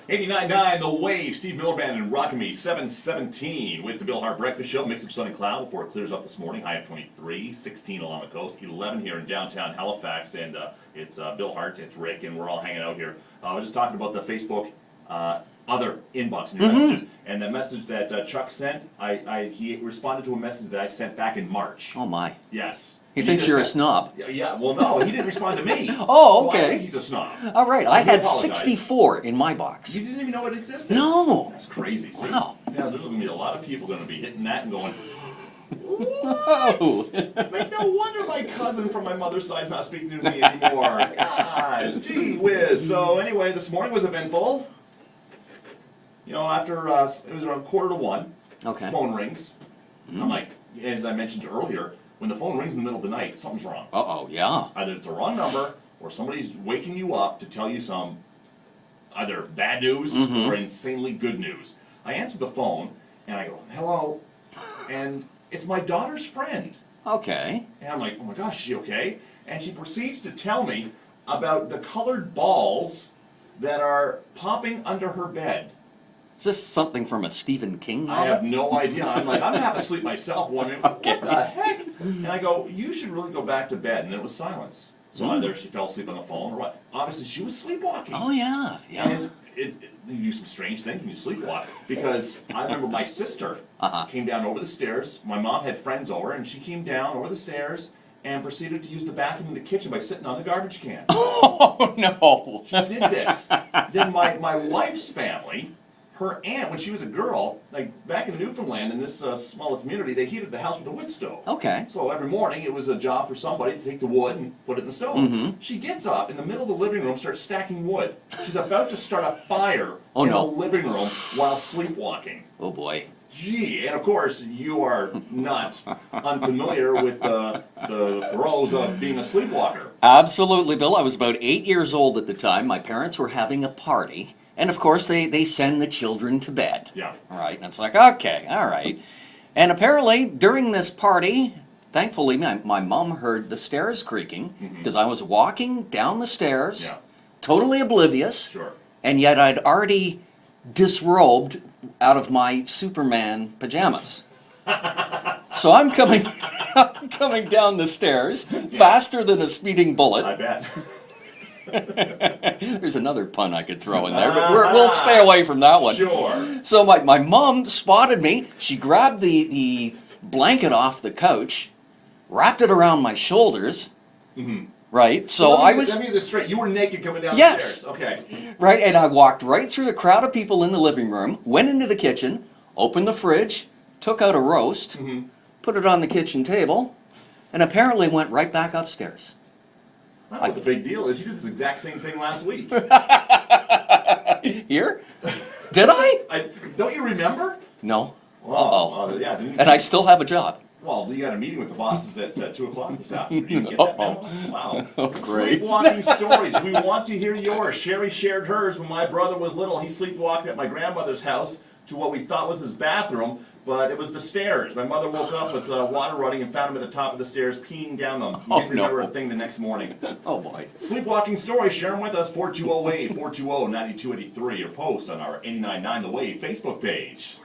89.9 The Wave, Steve Miliband and Rockin' Me, 7:17 with the Bill Hart Breakfast Show. Mix of sun and cloud before it clears up this morning. High of 23, 16 along the coast, 11 here in downtown Halifax. And it's Bill Hart, it's Rick, and we're all hanging out here. I was just talking about the Facebook other inbox in your messages. And the message that Chuck sent, he responded to a message that I sent back in March. Oh, my. Yes. He thinks you're a snob. Yeah, well, no, he didn't respond to me. Oh, okay. So I think he's a snob. All right, I had apologize. 64 in my box. You didn't even know it existed? No. That's crazy. See? Wow. Yeah, there's going to be a lot of people going to be hitting that and going, Oh. what? Like, no wonder my cousin from my mother's side's not speaking to me anymore. God, gee whiz. So anyway, this morning was eventful. You know, after, it was around 1:45. Okay. Phone rings. I'm like, as I mentioned earlier, when the phone rings in the middle of the night, something's wrong. Uh-oh, yeah. Either it's a wrong number, or somebody's waking you up to tell you some either bad news or insanely good news. I answer the phone, and I go, hello, and it's my daughter's friend. Okay. And I'm like, oh my gosh, is she okay? And she proceeds to tell me about the colored balls that are popping under her bed. Is this something from a Stephen King novel? I have no idea. I'm like, I'm half asleep myself, wondering, Okay. what the heck? And I go, you should really go back to bed. And it was silence. So either she fell asleep on the phone or what. Obviously, she was sleepwalking. Oh, yeah. Yeah. And you do some strange things when you sleepwalk. Because I remember my sister came down over the stairs. My mom had friends over, and she came down over the stairs and proceeded to use the bathroom in the kitchen by sitting on the garbage can. Oh, no. She did this. Then my wife's family, her aunt, when she was a girl, like back in Newfoundland, in this smaller community, they heated the house with a wood stove. Okay. So every morning it was a job for somebody to take the wood and put it in the stove. She gets up in the middle of the living room, starts stacking wood. She's about to start a fire in the living room while sleepwalking. Oh, boy. Gee, and of course, you are not unfamiliar with the throes of being a sleepwalker. Absolutely, Bill. I was about 8 years old at the time. My parents were having a party. And, of course, they send the children to bed. Yeah. All right. And it's like, okay, all right. And apparently, during this party, thankfully, my mom heard the stairs creaking because I was walking down the stairs, totally oblivious. Sure. And yet I'd already disrobed out of my Superman pajamas. So I'm coming down the stairs faster than a speeding bullet. I bet. There's another pun I could throw in there, but we'll stay away from that one. Sure. So my mom spotted me. She grabbed the blanket off the couch, wrapped it around my shoulders. Right, so I was... Let me get this straight. You were naked coming down the Yes. stairs. Okay. Right, and I walked right through the crowd of people in the living room, went into the kitchen, opened the fridge, took out a roast, put it on the kitchen table, and apparently went right back upstairs. I don't know what the big deal is. You did this exact same thing last week. Here? Did I? Don't you remember? No. Well, Uh-oh. yeah, didn't you? And I still have a job. Well, you got a meeting with the bosses at 2 o'clock this afternoon. You didn't get that memo? Wow. Oh, great. Sleepwalking stories. We want to hear yours. Sherry shared hers when my brother was little. He sleepwalked at my grandmother's house to what we thought was his bathroom, but it was the stairs. My mother woke up with water running and found him at the top of the stairs peeing down them. He didn't remember a thing the next morning. Oh, boy. Sleepwalking stories, share them with us, 420-8, 420-9283, or post on our 89.9 The Wave Facebook page.